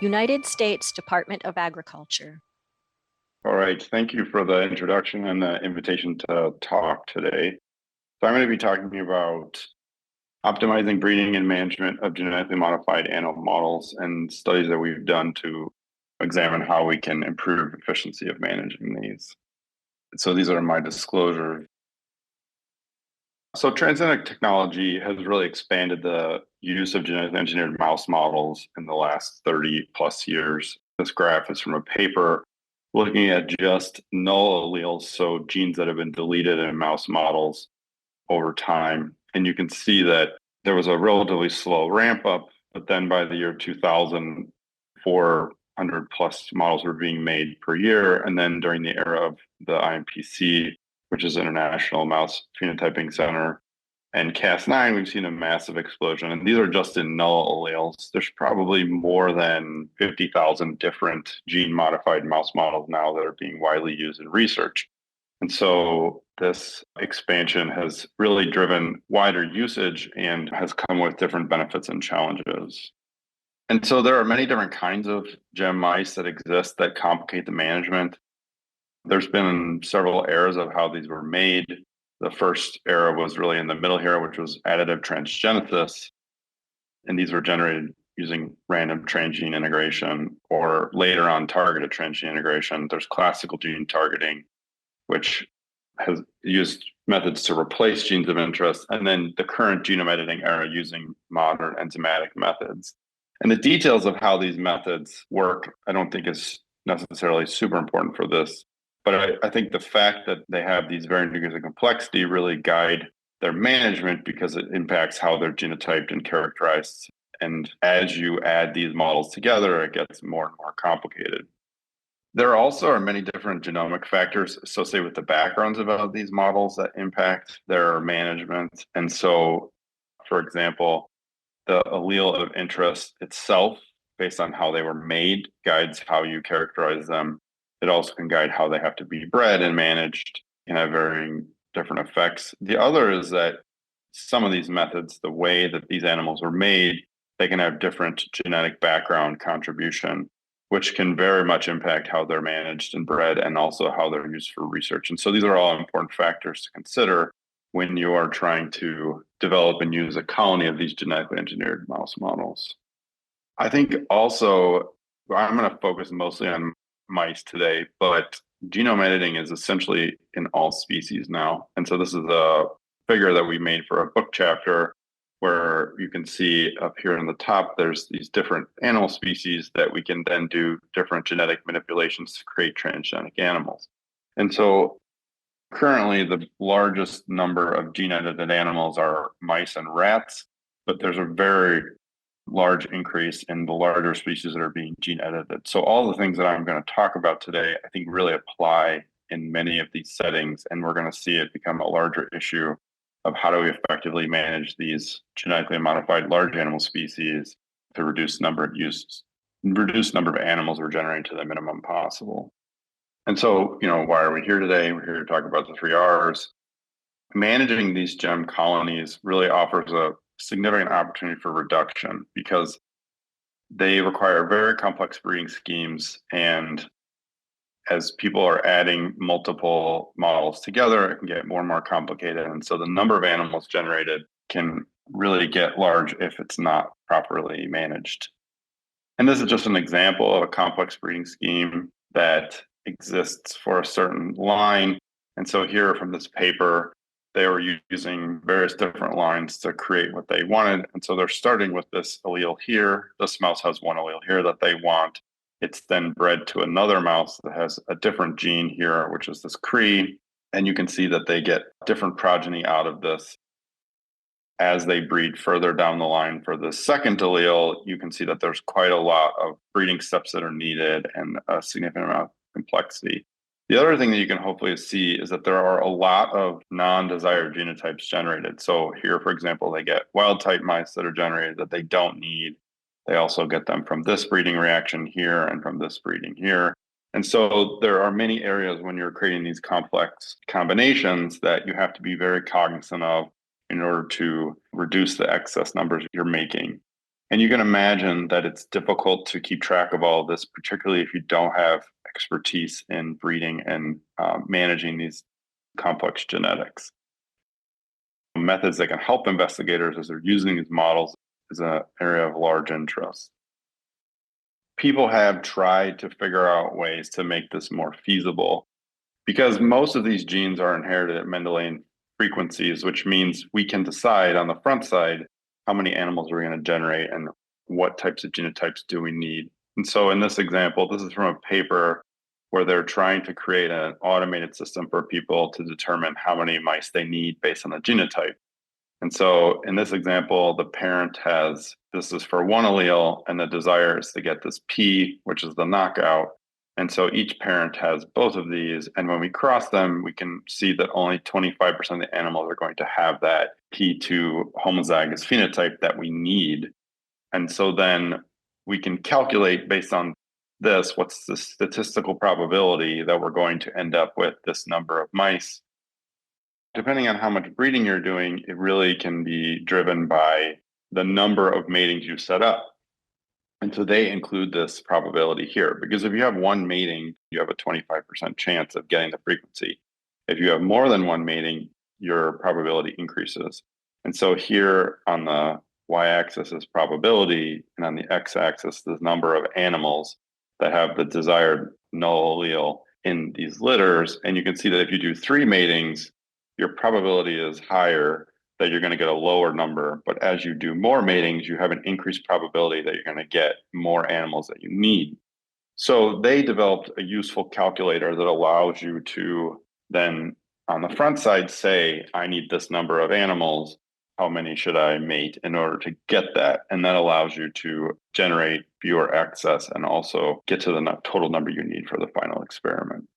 United States Department of Agriculture. All right, thank you for the introduction and the invitation to talk today. So I'm going to be talking about optimizing breeding and management of genetically modified animal models and studies that we've done to examine how we can improve efficiency of managing these. So these are my disclosures. So transgenic technology has really expanded the use of genetically engineered mouse models in the last 30 plus years. This graph is from a paper looking at just null alleles, so genes that have been deleted in mouse models over time. And you can see that there was a relatively slow ramp up, but then by the year 2000, 400 plus models were being made per year. And then during the era of the IMPC, which is International Mouse Phenotyping Center, and Cas9, we've seen a massive explosion. And these are just in null alleles. There's probably more than 50,000 different gene-modified mouse models now that are being widely used in research. And so this expansion has really driven wider usage and has come with different benefits and challenges. And so there are many different kinds of gem mice that exist that complicate the management. There's been several eras of how these were made. The first era was really in the middle here, which was additive transgenesis. And these were generated using random transgene integration, or later on targeted transgene integration. There's classical gene targeting, which has used methods to replace genes of interest, and then the current genome editing era using modern enzymatic methods. And the details of how these methods work, I don't think is necessarily super important for this. But I think the fact that they have these varying degrees of complexity really guide their management because it impacts how they're genotyped and characterized. And as you add these models together, it gets more and more complicated. There also are many different genomic factors associated with the backgrounds of these models that impact their management. And so, for example, the allele of interest itself, based on how they were made, guides how you characterize them. It also can guide how they have to be bred and managed, can have varying different effects. The other is that some of these methods, the way that these animals were made, they can have different genetic background contribution, which can very much impact how they're managed and bred and also how they're used for research. And so these are all important factors to consider when you are trying to develop and use a colony of these genetically engineered mouse models. I think also, I'm going to focus mostly on mice today, but genome editing is essentially in all species now. And so this is a figure that we made for a book chapter where you can see up here on the top, there's these different animal species that we can then do different genetic manipulations to create transgenic animals. And so currently the largest number of gene edited animals are mice and rats, but there's a very large increase in the larger species that are being gene edited. So all the things that I'm going to talk about today, I think really apply in many of these settings, and we're going to see it become a larger issue of how do we effectively manage these genetically modified large animal species to reduce number of animals we're generating to the minimum possible. And so, why are we here today? We're here to talk about the 3 R's. Managing these gem colonies really offers a significant opportunity for reduction because they require very complex breeding schemes. And as people are adding multiple models together, it can get more and more complicated. And so the number of animals generated can really get large if it's not properly managed. And this is just an example of a complex breeding scheme that exists for a certain line. And so here from this paper, they were using various different lines to create what they wanted. And so they're starting with this allele here. This mouse has one allele here that they want. It's then bred to another mouse that has a different gene here, which is this Cree. And you can see that they get different progeny out of this. As they breed further down the line for the second allele, you can see that there's quite a lot of breeding steps that are needed and a significant amount of complexity. The other thing that you can hopefully see is that there are a lot of non-desired genotypes generated. So here, for example, they get wild type mice that are generated that they don't need. They also get them from this breeding reaction here and from this breeding here. And so there are many areas when you're creating these complex combinations that you have to be very cognizant of in order to reduce the excess numbers you're making. And you can imagine that it's difficult to keep track of all of this, particularly if you don't have expertise in breeding and managing these complex genetics. Methods that can help investigators as they're using these models is an area of large interest. People have tried to figure out ways to make this more feasible because most of these genes are inherited at Mendelian frequencies, which means we can decide on the front side how many animals we're going to generate and what types of genotypes do we need. And so in this example, this is from a paper where they're trying to create an automated system for people to determine how many mice they need based on the genotype. And so in this example, the parent has, this is for one allele, and the desire is to get this P, which is the knockout. And so each parent has both of these. And when we cross them, we can see that only 25% of the animals are going to have that P2 homozygous phenotype that we need. And so then we can calculate based on this, what's the statistical probability that we're going to end up with this number of mice. Depending on how much breeding you're doing, it really can be driven by the number of matings you set up. And so they include this probability here, because if you have one mating, you have a 25% chance of getting the frequency. If you have more than one mating, your probability increases. And so here on the y-axis is probability, and on the x-axis, the number of animals that have the desired null allele in these litters. And you can see that if you do 3 matings, your probability is higher that you're going to get a lower number. But as you do more matings, you have an increased probability that you're going to get more animals that you need. So they developed a useful calculator that allows you to then, on the front side, say, I need this number of animals. How many should I mate in order to get that? And that allows you to generate fewer excess and also get to the total number you need for the final experiment.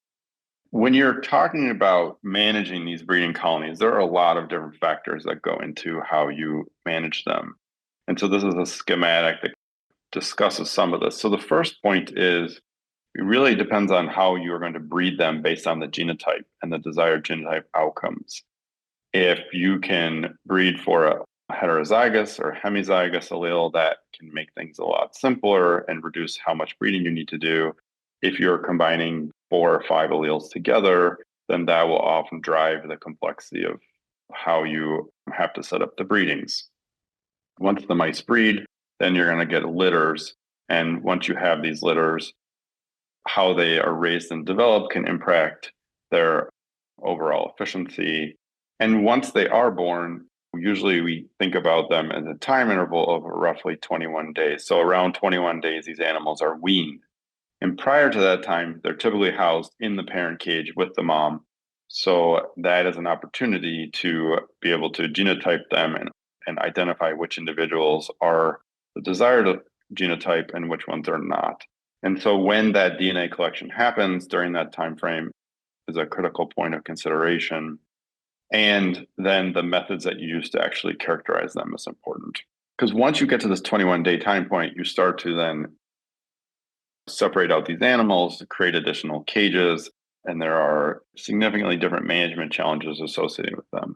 When you're talking about managing these breeding colonies, there are a lot of different factors that go into how you manage them. And so this is a schematic that discusses some of this. So the first point is it really depends on how you're going to breed them based on the genotype and the desired genotype outcomes. If you can breed for a heterozygous or hemizygous allele, that can make things a lot simpler and reduce how much breeding you need to do. If you're combining 4 or 5 alleles together, then that will often drive the complexity of how you have to set up the breedings. Once the mice breed, then you're going to get litters. And once you have these litters, how they are raised and developed can impact their overall efficiency. And once they are born, usually we think about them as a time interval of roughly 21 days. So around 21 days, these animals are weaned. And prior to that time, they're typically housed in the parent cage with the mom. So that is an opportunity to be able to genotype them and identify which individuals are the desired genotype and which ones are not. And so when that DNA collection happens during that time frame is a critical point of consideration. And then the methods that you use to actually characterize them is important. Because once you get to this 21-day time point, you start to then separate out these animals to create additional cages, and there are significantly different management challenges associated with them.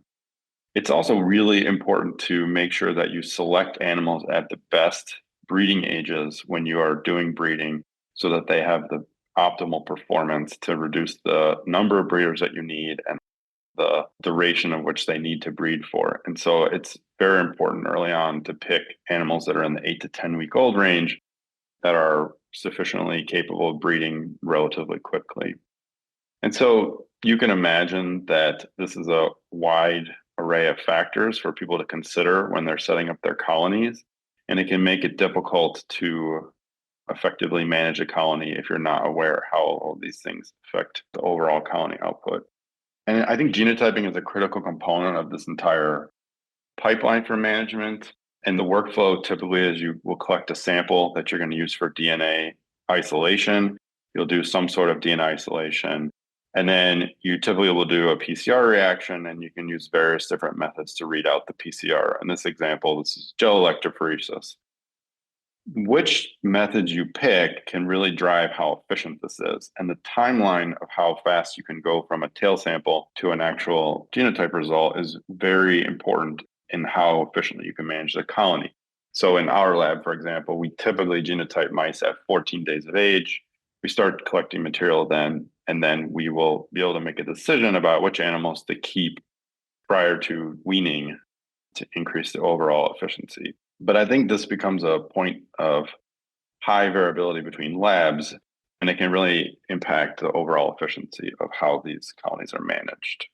It's also really important to make sure that you select animals at the best breeding ages when you are doing breeding so that they have the optimal performance to reduce the number of breeders that you need and the duration of which they need to breed for. And so it's very important early on to pick animals that are in the 8 to 10 week old range that are sufficiently capable of breeding relatively quickly. And so you can imagine that this is a wide array of factors for people to consider when they're setting up their colonies. And it can make it difficult to effectively manage a colony if you're not aware how all these things affect the overall colony output. And I think genotyping is a critical component of this entire pipeline for management. And the workflow typically is you will collect a sample that you're going to use for DNA isolation. You'll do some sort of DNA isolation. And then you typically will do a PCR reaction, and you can use various different methods to read out the PCR. In this example, this is gel electrophoresis. Which methods you pick can really drive how efficient this is. And the timeline of how fast you can go from a tail sample to an actual genotype result is very important in how efficiently you can manage the colony. So in our lab, for example, we typically genotype mice at 14 days of age. We start collecting material then, and then we will be able to make a decision about which animals to keep prior to weaning to increase the overall efficiency. But I think this becomes a point of high variability between labs, and it can really impact the overall efficiency of how these colonies are managed.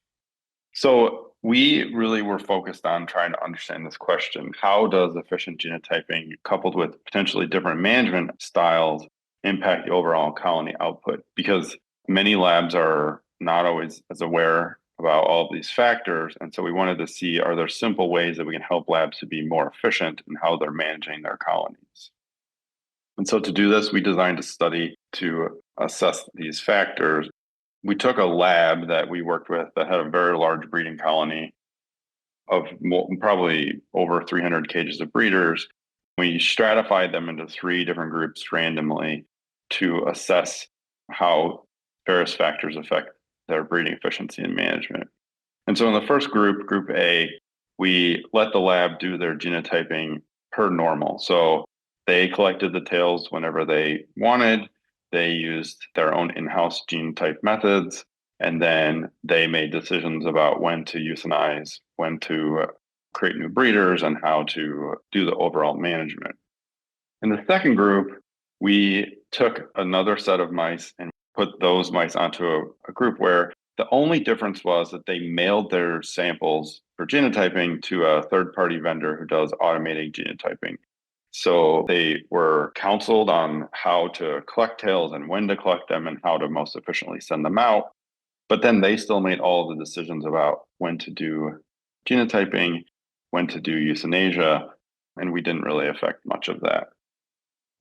So we really were focused on trying to understand this question. How does efficient genotyping coupled with potentially different management styles impact the overall colony output? Because many labs are not always as aware about all of these factors. And so we wanted to see, are there simple ways that we can help labs to be more efficient in how they're managing their colonies? And so to do this, we designed a study to assess these factors. We took a lab that we worked with that had a very large breeding colony of probably over 300 cages of breeders. We stratified them into 3 different groups randomly to assess how various factors affect their breeding efficiency and management. And so in the first group, Group A, we let the lab do their genotyping per normal. So they collected the tails whenever they wanted. They used their own in-house genotype methods, and then they made decisions about when to euthanize, when to create new breeders, and how to do the overall management. In the second group, we took another set of mice and put those mice onto a group where the only difference was that they mailed their samples for genotyping to a third-party vendor who does automated genotyping. So they were counseled on how to collect tails and when to collect them and how to most efficiently send them out. But then they still made all the decisions about when to do genotyping, when to do euthanasia, and we didn't really affect much of that.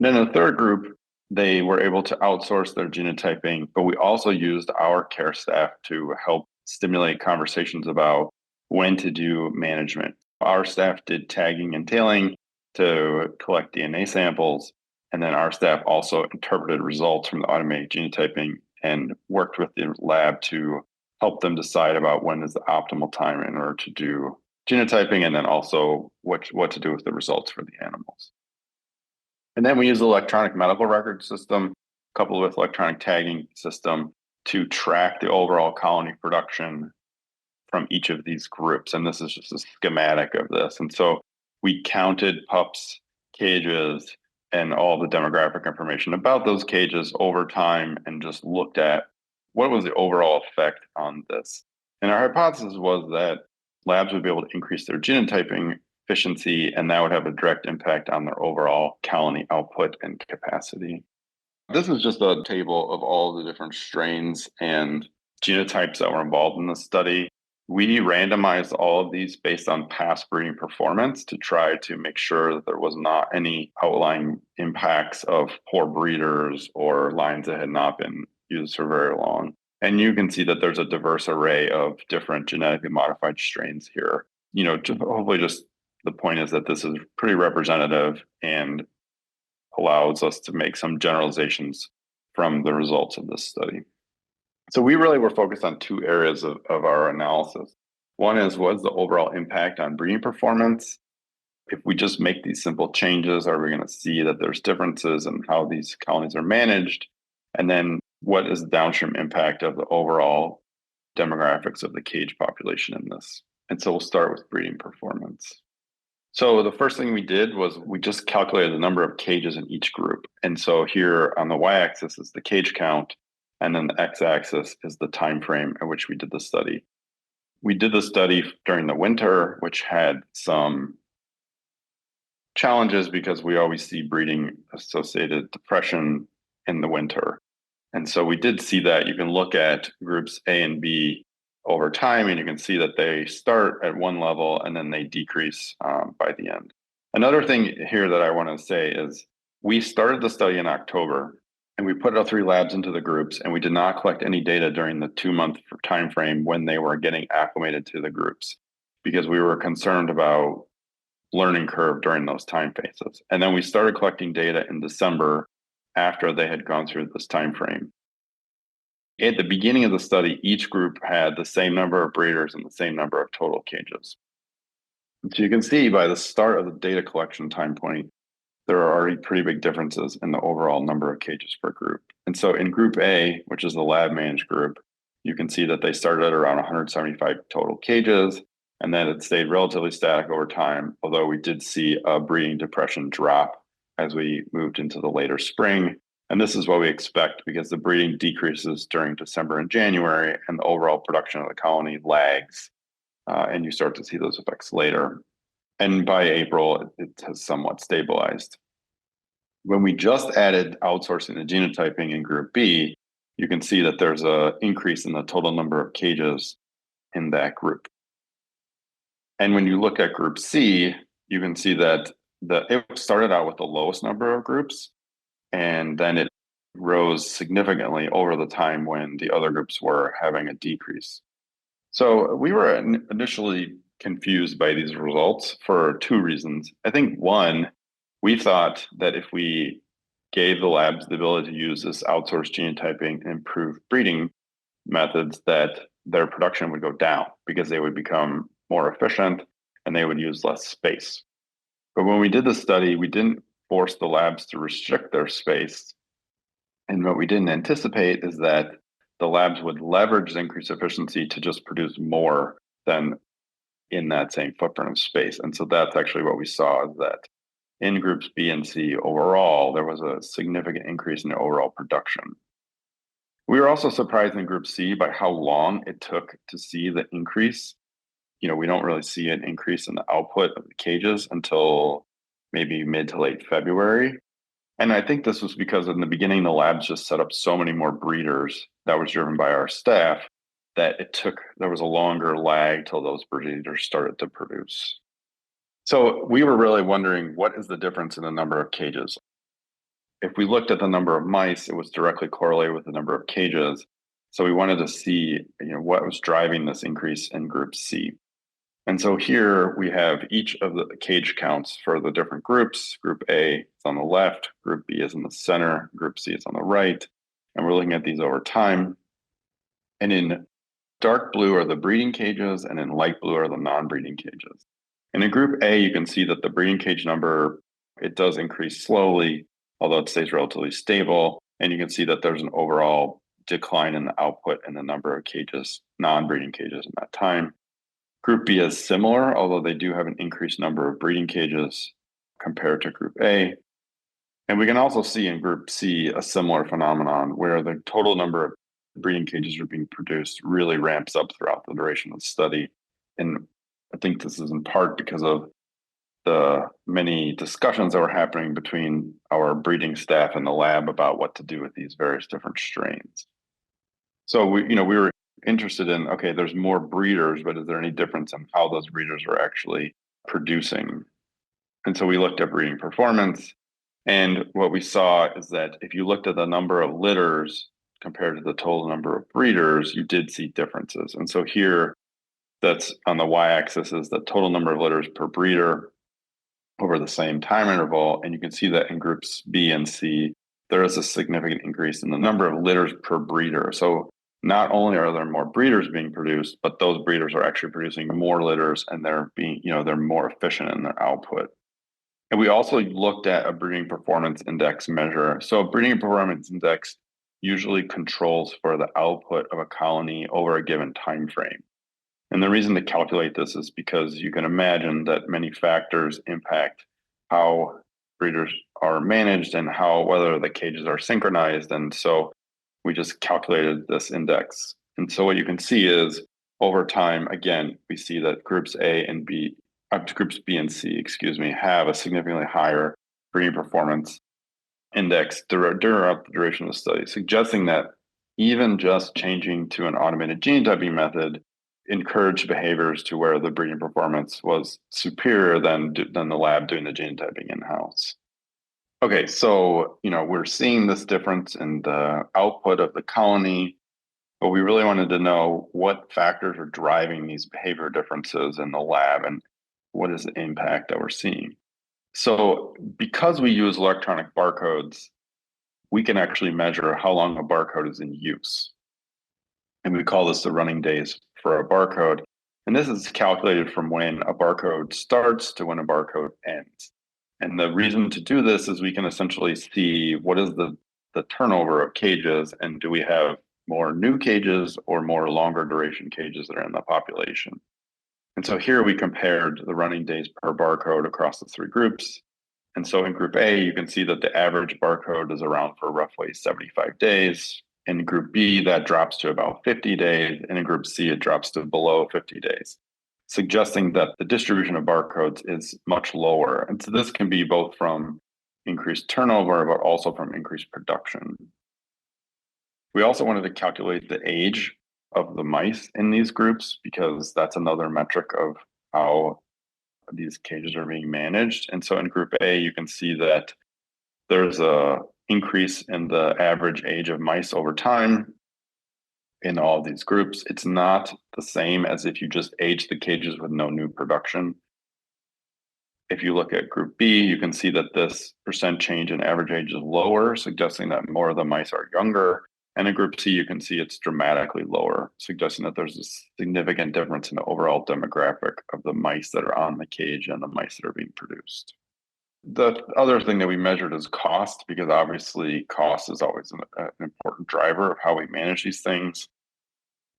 Then in the third group, they were able to outsource their genotyping, but we also used our care staff to help stimulate conversations about when to do management. Our staff did tagging and tailing to collect DNA samples, and then our staff also interpreted results from the automated genotyping and worked with the lab to help them decide about when is the optimal time in order to do genotyping, and then also what to do with the results for the animals. And then we use the electronic medical record system coupled with electronic tagging system to track the overall colony production from each of these groups. And this is just a schematic of this. And so we counted pups, cages, and all the demographic information about those cages over time and just looked at what was the overall effect on this. And our hypothesis was that labs would be able to increase their genotyping efficiency, and that would have a direct impact on their overall colony output and capacity. This is just a table of all the different strains and genotypes that were involved in the study. We randomized all of these based on past breeding performance to try to make sure that there was not any outlying impacts of poor breeders or lines that had not been used for very long. And you can see that there's a diverse array of different genetically modified strains here. Hopefully just the point is that this is pretty representative and allows us to make some generalizations from the results of this study. So we really were focused on 2 areas of our analysis. One is, what's the overall impact on breeding performance? If we just make these simple changes, are we going to see that there's differences in how these colonies are managed? And then what is the downstream impact of the overall demographics of the cage population in this? And so we'll start with breeding performance. So the first thing we did was we just calculated the number of cages in each group. And so here on the y-axis is the cage count, and then the x-axis is the time frame at which we did the study. We did the study during the winter, which had some challenges because we always see breeding-associated depression in the winter. And so we did see that. You can look at groups A and B over time, and you can see that they start at one level and then they decrease by the end. Another thing here that I want to say is we started the study in October, and we put our 3 labs into the groups, and we did not collect any data during the 2-month time frame when they were getting acclimated to the groups, because we were concerned about learning curve during those time phases. And then we started collecting data in December after they had gone through this time frame. At the beginning of the study, each group had the same number of breeders and the same number of total cages. So you can see by the start of the data collection time point, there are already pretty big differences in the overall number of cages per group. And so in group A, which is the lab managed group, you can see that they started at around 175 total cages, and then it stayed relatively static over time, although we did see a breeding depression drop as we moved into the later spring. And this is what we expect because the breeding decreases during December and January, and the overall production of the colony lags, and you start to see those effects later. And by April, it has somewhat stabilized. When we just added outsourcing the genotyping in group B, you can see that there's an increase in the total number of cages in that group. And when you look at group C, you can see that it started out with the lowest number of groups, and then it rose significantly over the time when the other groups were having a decrease. So we were initially confused by these results for two reasons. I think one, we thought that if we gave the labs the ability to use this outsourced genotyping and improved breeding methods, that their production would go down because they would become more efficient and they would use less space. But when we did the study, we didn't force the labs to restrict their space. And what we didn't anticipate is that the labs would leverage the increased efficiency to just produce more than in that same footprint of space. And so that's actually what we saw, is that in groups B and C overall, there was a significant increase in the overall production. We were also surprised in group C by how long it took to see the increase. We don't really see an increase in the output of the cages until maybe mid to late February. And I think this was because in the beginning, the labs just set up so many more breeders that was driven by our staff that there was a longer lag till those breeders started to produce. So we were really wondering, what is the difference in the number of cages? If we looked at the number of mice, it was directly correlated with the number of cages. So we wanted to see, what was driving this increase in group C. And so here we have each of the cage counts for the different groups. Group A is on the left, group B is in the center, group C is on the right. And we're looking at these over time. And in dark blue are the breeding cages, and in light blue are the non-breeding cages. And in group A, you can see that the breeding cage number, it does increase slowly, although it stays relatively stable. And you can see that there's an overall decline in the output and the number of cages, non-breeding cages in that time. Group B is similar, although they do have an increased number of breeding cages compared to Group A. And we can also see in Group C a similar phenomenon where the total number of breeding cages are being produced really ramps up throughout the duration of the study. And I think this is in part because of the many discussions that were happening between our breeding staff and the lab about what to do with these various different strains. So we were interested in, okay, there's more breeders, but is there any difference in how those breeders are actually producing? And so we looked at breeding performance, and what we saw is that if you looked at the number of litters compared to the total number of breeders, you did see differences. And so here, that's on the y-axis is the total number of litters per breeder over the same time interval, and you can see that in groups B and C, there is a significant increase in the number of litters per breeder. So not only are there more breeders being produced, but those breeders are actually producing more litters, and they're more efficient in their output. And we also looked at a breeding performance index measure. So a breeding performance index usually controls for the output of a colony over a given time frame. And the reason to calculate this is because you can imagine that many factors impact how breeders are managed and whether the cages are synchronized. And so we just calculated this index. And so what you can see is over time, again, we see that groups B and C, have a significantly higher breeding performance index throughout the duration of the study, suggesting that even just changing to an automated genotyping method encouraged behaviors to where the breeding performance was superior than the lab doing the genotyping in-house. Okay, so we're seeing this difference in the output of the colony, but we really wanted to know what factors are driving these behavior differences in the lab and what is the impact that we're seeing. So because we use electronic barcodes, we can actually measure how long a barcode is in use. And we call this the running days for a barcode. And this is calculated from when a barcode starts to when a barcode ends. And the reason to do this is we can essentially see what is the turnover of cages, and do we have more new cages or more longer duration cages that are in the population. And so here we compared the running days per barcode across the three groups. And so in group A, you can see that the average barcode is around for roughly 75 days. In group B, that drops to about 50 days. And in group C, it drops to below 50 days, suggesting that the distribution of barcodes is much lower. And so this can be both from increased turnover, but also from increased production. We also wanted to calculate the age of the mice in these groups, because that's another metric of how these cages are being managed. And so in group A, you can see that there's a increase in the average age of mice over time in all of these groups. It's not the same as if you just age the cages with no new production. If you look at group B, you can see that this percent change in average age is lower, suggesting that more of the mice are younger. And in group C, you can see it's dramatically lower, suggesting that there's a significant difference in the overall demographic of the mice that are on the cage and the mice that are being produced. The other thing that we measured is cost, because obviously cost is always an important driver of how we manage these things.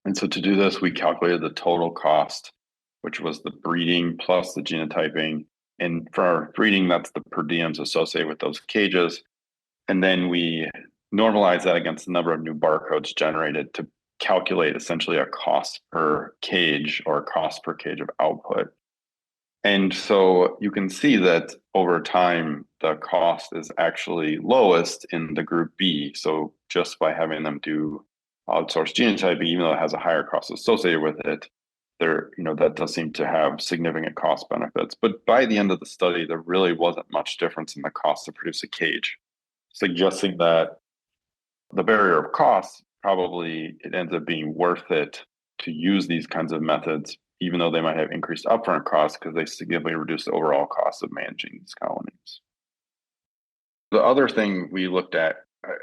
And so to do this, we calculated the total cost, which was the breeding plus the genotyping. And for our breeding, that's the per diems associated with those cages. And then we normalize that against the number of new barcodes generated to calculate essentially a cost per cage or a cost per cage of output. And so you can see that over time, the cost is actually lowest in the group B. So just by having them do outsourced genotyping, even though it has a higher cost associated with it, that does seem to have significant cost benefits. But by the end of the study, there really wasn't much difference in the cost to produce a cage, suggesting that the barrier of cost, probably it ends up being worth it to use these kinds of methods, even though they might have increased upfront costs, because they significantly reduce the overall cost of managing these colonies. The other thing we looked at,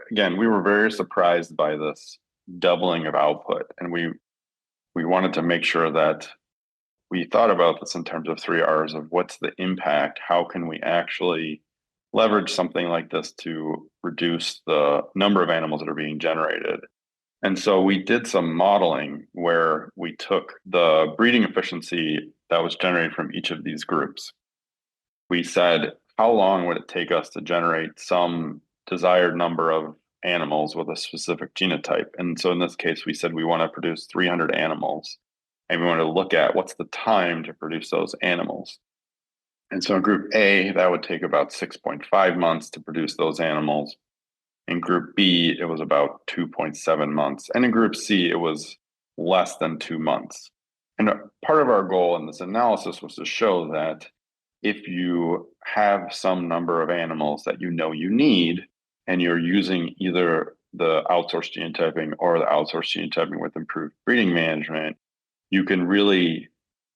again, we were very surprised by this doubling of output, and we wanted to make sure that we thought about this in terms of 3 R's of what's the impact, how can we actually leverage something like this to reduce the number of animals that are being generated. And so we did some modeling where we took the breeding efficiency that was generated from each of these groups. We said, how long would it take us to generate some desired number of animals with a specific genotype? And so in this case, we said we want to produce 300 animals, and we want to look at what's the time to produce those animals. And so in group A, that would take about 6.5 months to produce those animals. In group B, it was about 2.7 months. And in group C, it was less than 2 months. And part of our goal in this analysis was to show that if you have some number of animals that you know you need, and you're using either the outsourced genotyping or the outsourced genotyping with improved breeding management, you can really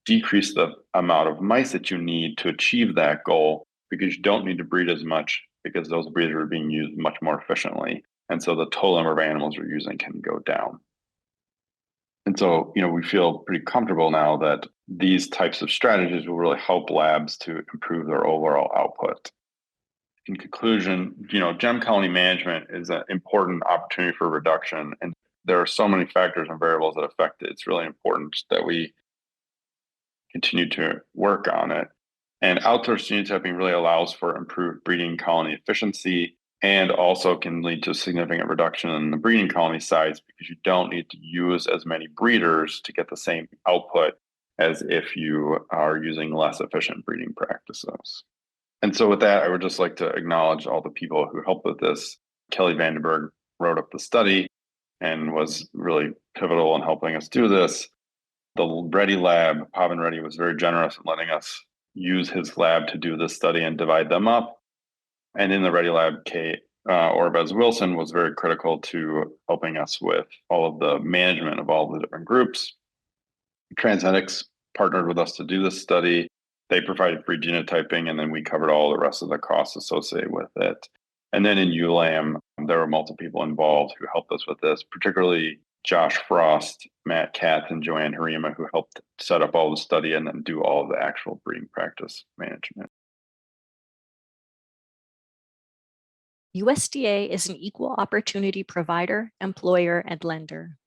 decrease the amount of mice that you need to achieve that goal, because you don't need to breed as much, because those breeders are being used much more efficiently. And so the total number of animals you're using can go down. And so, we feel pretty comfortable now that these types of strategies will really help labs to improve their overall output. In conclusion, gem colony management is an important opportunity for reduction, and there are so many factors and variables that affect it. It's really important that we continue to work on it. And outsourced genotyping really allows for improved breeding colony efficiency, and also can lead to significant reduction in the breeding colony size, because you don't need to use as many breeders to get the same output as if you are using less efficient breeding practices. And so with that, I would just like to acknowledge all the people who helped with this. Kelly Vandenberg wrote up the study and was really pivotal in helping us do this. The Ready Lab, Pavan Reddy, was very generous in letting us use his lab to do this study and divide them up. And in the Ready Lab, Kate Orbez Wilson was very critical to helping us with all of the management of all the different groups. Transgenics partnered with us to do this study. They provided free genotyping, and then we covered all the rest of the costs associated with it. And then in ULAM, there were multiple people involved who helped us with this, particularly Josh Frost, Matt Katz, and Joanne Harima, who helped set up all the study and then do all of the actual breeding practice management. USDA is an equal opportunity provider, employer, and lender.